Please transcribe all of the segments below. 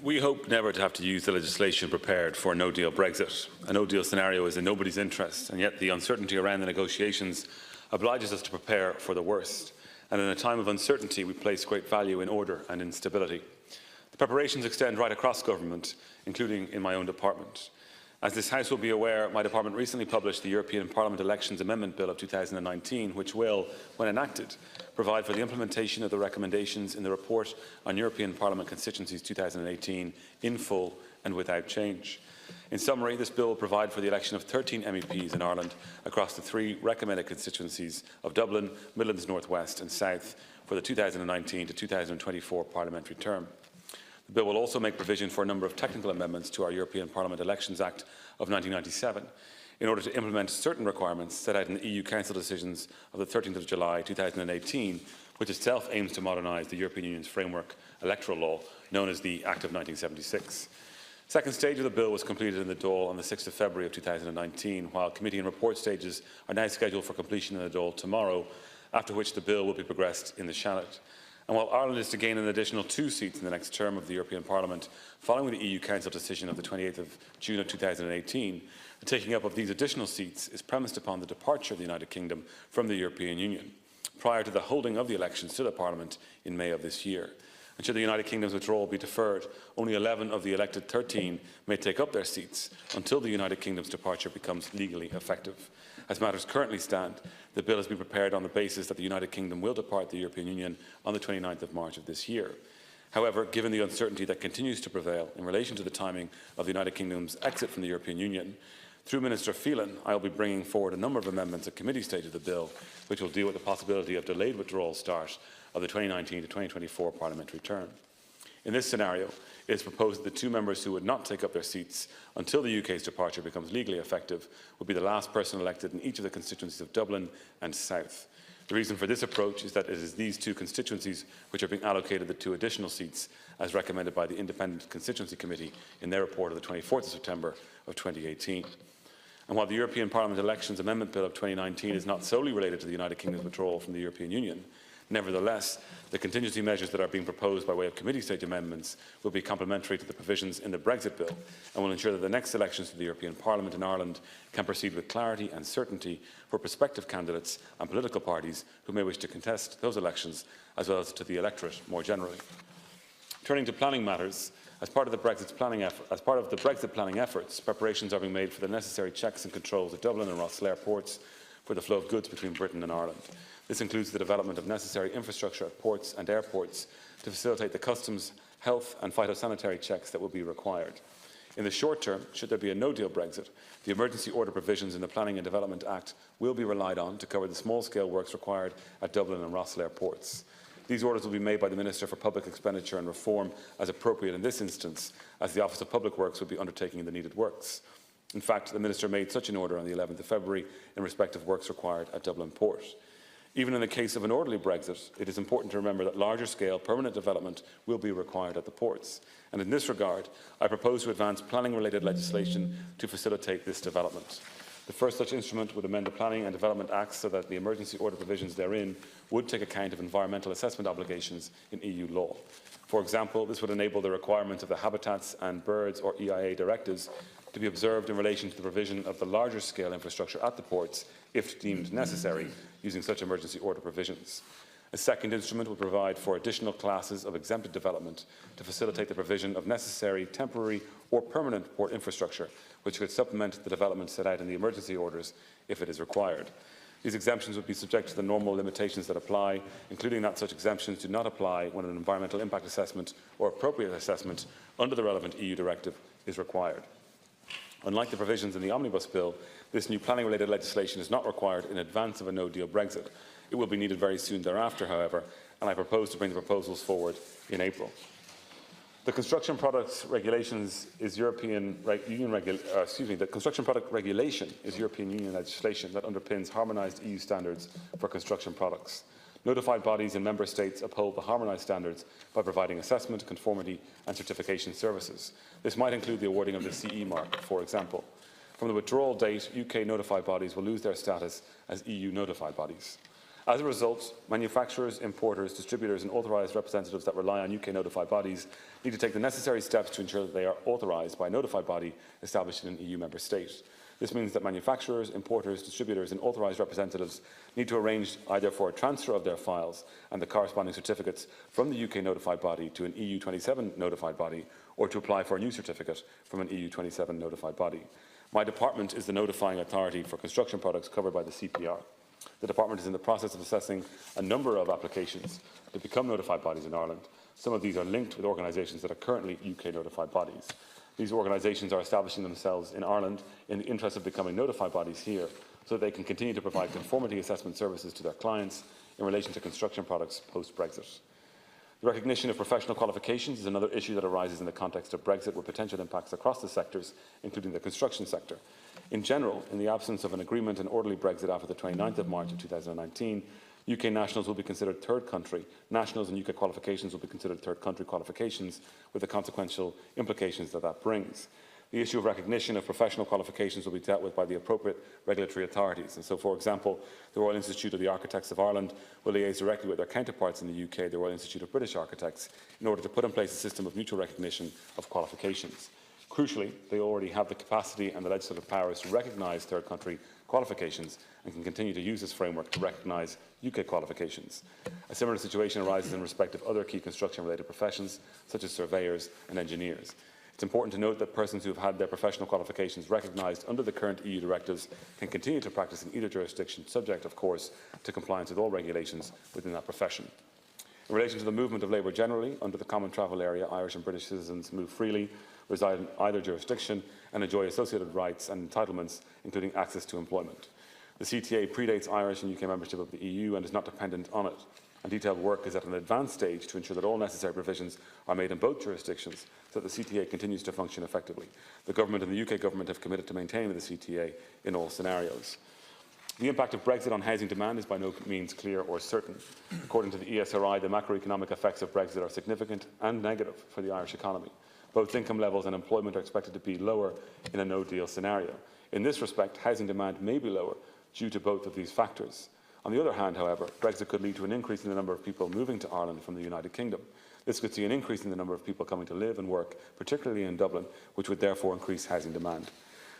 We hope never to have to use the legislation prepared for a no-deal Brexit. A no-deal scenario is in nobody's interest, and yet the uncertainty around the negotiations obliges us to prepare for the worst. And in a time of uncertainty, we place great value in order and in stability. The preparations extend right across government, including in my own department. As this House will be aware, my department recently published the European Parliament Elections Amendment Bill of 2019, which will, when enacted, provide for the implementation of the recommendations in the report on European Parliament constituencies 2018 in full and without change. In summary, this bill will provide for the election of 13 MEPs in Ireland across the 3 recommended constituencies of Dublin, Midlands North West and South for the 2019 to 2024 parliamentary term. The bill will also make provision for a number of technical amendments to our European Parliament Elections Act of 1997 in order to implement certain requirements set out in the EU Council decisions of the 13th of July 2018, which itself aims to modernise the European Union's framework electoral law, known as the Act of 1976. The second stage of the bill was completed in the Dáil on the 6th of February of 2019, while committee and report stages are now scheduled for completion in the Dáil tomorrow, after which the bill will be progressed in the Seanad. And while Ireland is to gain an additional 2 seats in the next term of the European Parliament, following the EU Council decision of the 28th of June of 2018, the taking up of these additional seats is premised upon the departure of the United Kingdom from the European Union, prior to the holding of the elections to the Parliament in May of this year. And should the United Kingdom's withdrawal be deferred, only 11 of the elected 13 may take up their seats until the United Kingdom's departure becomes legally effective. As matters currently stand, the bill has been prepared on the basis that the United Kingdom will depart the European Union on the 29th of March of this year. However, given the uncertainty that continues to prevail in relation to the timing of the United Kingdom's exit from the European Union, through Minister Phelan, I will be bringing forward a number of amendments at committee stage of the bill, which will deal with the possibility of delayed withdrawal start of the 2019 to 2024 parliamentary term. In this scenario, it is proposed that the 2 members who would not take up their seats until the UK's departure becomes legally effective would be the last person elected in each of the constituencies of Dublin and South. The reason for this approach is that it is these 2 constituencies which are being allocated the 2 additional seats, as recommended by the Independent Constituency Committee in their report of the 24th of September of 2018. And while the European Parliament Elections Amendment Bill of 2019 is not solely related to the United Kingdom's withdrawal from the European Union, nevertheless, the contingency measures that are being proposed by way of committee stage amendments will be complementary to the provisions in the Brexit bill and will ensure that the next elections to the European Parliament in Ireland can proceed with clarity and certainty for prospective candidates and political parties who may wish to contest those elections, as well as to the electorate more generally. Turning to planning matters, as part of the Brexit planning efforts, preparations are being made for the necessary checks and controls at Dublin and Rosslare ports for the flow of goods between Britain and Ireland. This includes the development of necessary infrastructure at ports and airports to facilitate the customs, health and phytosanitary checks that will be required. In the short term, should there be a no-deal Brexit, the emergency order provisions in the Planning and Development Act will be relied on to cover the small-scale works required at Dublin and Rosslare ports. These orders will be made by the Minister for Public Expenditure and Reform as appropriate in this instance, as the Office of Public Works will be undertaking the needed works. In fact, the Minister made such an order on the 11th of February in respect of works required at Dublin Port. Even in the case of an orderly Brexit, it is important to remember that larger-scale permanent development will be required at the ports. And in this regard, I propose to advance planning-related legislation to facilitate this development. The first such instrument would amend the Planning and Development Act so that the emergency order provisions therein would take account of environmental assessment obligations in EU law. For example, this would enable the requirements of the Habitats and Birds or EIA directives to be observed in relation to the provision of the larger scale infrastructure at the ports, if deemed necessary, using such emergency order provisions. A second instrument would provide for additional classes of exempted development to facilitate the provision of necessary temporary or permanent port infrastructure, which could supplement the development set out in the emergency orders if it is required. These exemptions would be subject to the normal limitations that apply, including that such exemptions do not apply when an environmental impact assessment or appropriate assessment under the relevant EU directive is required. Unlike the provisions in the Omnibus Bill, this new planning-related legislation is not required in advance of a no-deal Brexit. It will be needed very soon thereafter, however, and I propose to bring the proposals forward in April. The Construction Products Regulations is European Union legislation that underpins harmonised EU standards for construction products. Notified bodies in Member States uphold the harmonised standards by providing assessment, conformity and certification services. This might include the awarding of the CE mark, for example. From the withdrawal date, UK notified bodies will lose their status as EU notified bodies. As a result, manufacturers, importers, distributors and authorised representatives that rely on UK notified bodies need to take the necessary steps to ensure that they are authorised by a notified body established in an EU member state. This means that manufacturers, importers, distributors and authorised representatives need to arrange either for a transfer of their files and the corresponding certificates from the UK notified body to an EU 27 notified body, or to apply for a new certificate from an EU 27 notified body. My department is the notifying authority for construction products covered by the CPR. The department is in the process of assessing a number of applications to become notified bodies in Ireland. Some of these are linked with organisations that are currently UK notified bodies. These organisations are establishing themselves in Ireland in the interest of becoming notified bodies here, so that they can continue to provide conformity assessment services to their clients in relation to construction products post-Brexit. The recognition of professional qualifications is another issue that arises in the context of Brexit, with potential impacts across the sectors, including the construction sector. In general, in the absence of an agreement and orderly Brexit after the 29th of March of 2019, UK nationals will be considered third country. Nationals and UK qualifications will be considered third country qualifications, with the consequential implications that that brings. The issue of recognition of professional qualifications will be dealt with by the appropriate regulatory authorities. And so, for example, the Royal Institute of the Architects of Ireland will liaise directly with their counterparts in the UK, the Royal Institute of British Architects, in order to put in place a system of mutual recognition of qualifications. Crucially, they already have the capacity and the legislative powers to recognise third country qualifications and can continue to use this framework to recognise UK qualifications. A similar situation arises in respect of other key construction-related professions, such as surveyors and engineers. It's important to note that persons who have had their professional qualifications recognised under the current EU directives can continue to practice in either jurisdiction, subject, of course, to compliance with all regulations within that profession. In relation to the movement of labour generally, under the Common Travel Area, Irish and British citizens move freely, reside in either jurisdiction and enjoy associated rights and entitlements, including access to employment. The CTA predates Irish and UK membership of the EU and is not dependent on it. And detailed work is at an advanced stage to ensure that all necessary provisions are made in both jurisdictions so that the CTA continues to function effectively. The Government and the UK Government have committed to maintaining the CTA in all scenarios. The impact of Brexit on housing demand is by no means clear or certain. According to the ESRI, the macroeconomic effects of Brexit are significant and negative for the Irish economy. Both income levels and employment are expected to be lower in a no-deal scenario. In this respect, housing demand may be lower due to both of these factors. On the other hand, however, Brexit could lead to an increase in the number of people moving to Ireland from the United Kingdom. This could see an increase in the number of people coming to live and work, particularly in Dublin, which would therefore increase housing demand.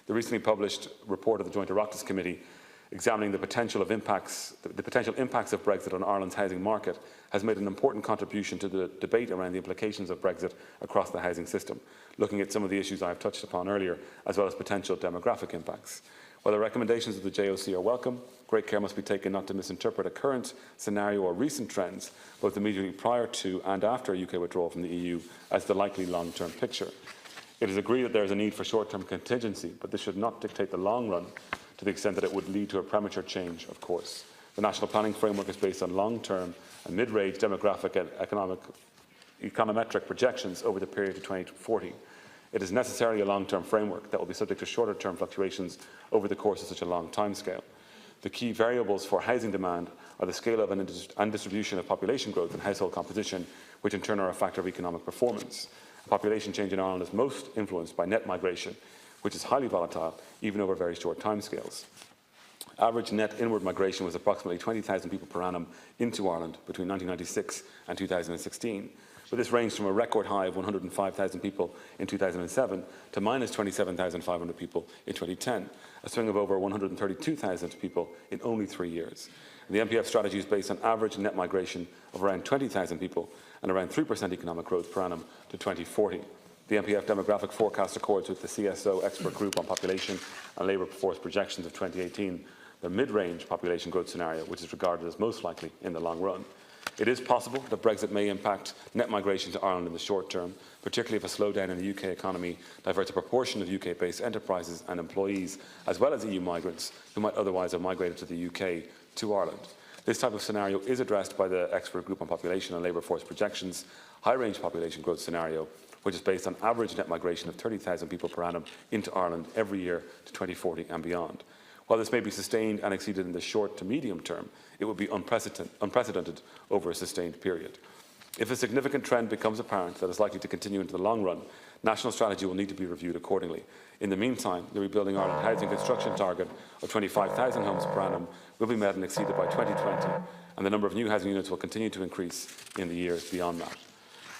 The recently published report of the Joint Oireachtas Committee examining the potential impacts of Brexit on Ireland's housing market has made an important contribution to the debate around the implications of Brexit across the housing system, looking at some of the issues I have touched upon earlier, as well as potential demographic impacts. While the recommendations of the JOC are welcome, great care must be taken not to misinterpret a current scenario or recent trends, both immediately prior to and after UK withdrawal from the EU, as the likely long-term picture. It is agreed that there is a need for short-term contingency, but this should not dictate the long run to the extent that it would lead to a premature change of course. The national planning framework is based on long-term and mid-range demographic and econometric projections over the period to 2040. It is necessarily a long-term framework that will be subject to shorter-term fluctuations over the course of such a long timescale. The key variables for housing demand are the scale of and distribution of population growth and household composition, which in turn are a factor of economic performance. Population change in Ireland is most influenced by net migration, which is highly volatile, even over very short timescales. Average net inward migration was approximately 20,000 people per annum into Ireland between 1996 and 2016. But this ranged from a record high of 105,000 people in 2007 to minus 27,500 people in 2010, a swing of over 132,000 people in only 3 years. And the MPF strategy is based on average net migration of around 20,000 people and around 3% economic growth per annum to 2040. The MPF demographic forecast accords with the CSO expert group on population and labour force projections of 2018, the mid-range population growth scenario, which is regarded as most likely in the long run. It is possible that Brexit may impact net migration to Ireland in the short term, particularly if a slowdown in the UK economy diverts a proportion of UK-based enterprises and employees, as well as EU migrants who might otherwise have migrated to the UK to Ireland. This type of scenario is addressed by the expert group on population and labour force projections, high-range population growth scenario, which is based on average net migration of 30,000 people per annum into Ireland every year to 2040 and beyond. While this may be sustained and exceeded in the short to medium term, it would be unprecedented over a sustained period. If a significant trend becomes apparent that is likely to continue into the long run, national strategy will need to be reviewed accordingly. In the meantime, the Rebuilding Ireland housing construction target of 25,000 homes per annum will be met and exceeded by 2020, and the number of new housing units will continue to increase in the years beyond that.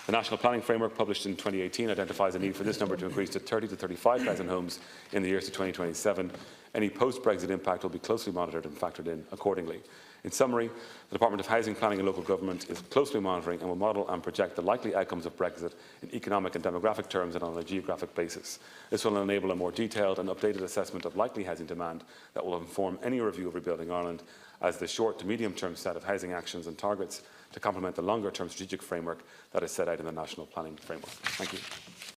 The National Planning Framework, published in 2018, identifies a need for this number to increase to 30,000 to 35,000 homes in the years to 2027. Any post-Brexit impact will be closely monitored and factored in accordingly. In summary, the Department of Housing, Planning and Local Government is closely monitoring and will model and project the likely outcomes of Brexit in economic and demographic terms and on a geographic basis. This will enable a more detailed and updated assessment of likely housing demand that will inform any review of Rebuilding Ireland as the short to medium-term set of housing actions and targets to complement the longer-term strategic framework that is set out in the National Planning Framework. Thank you.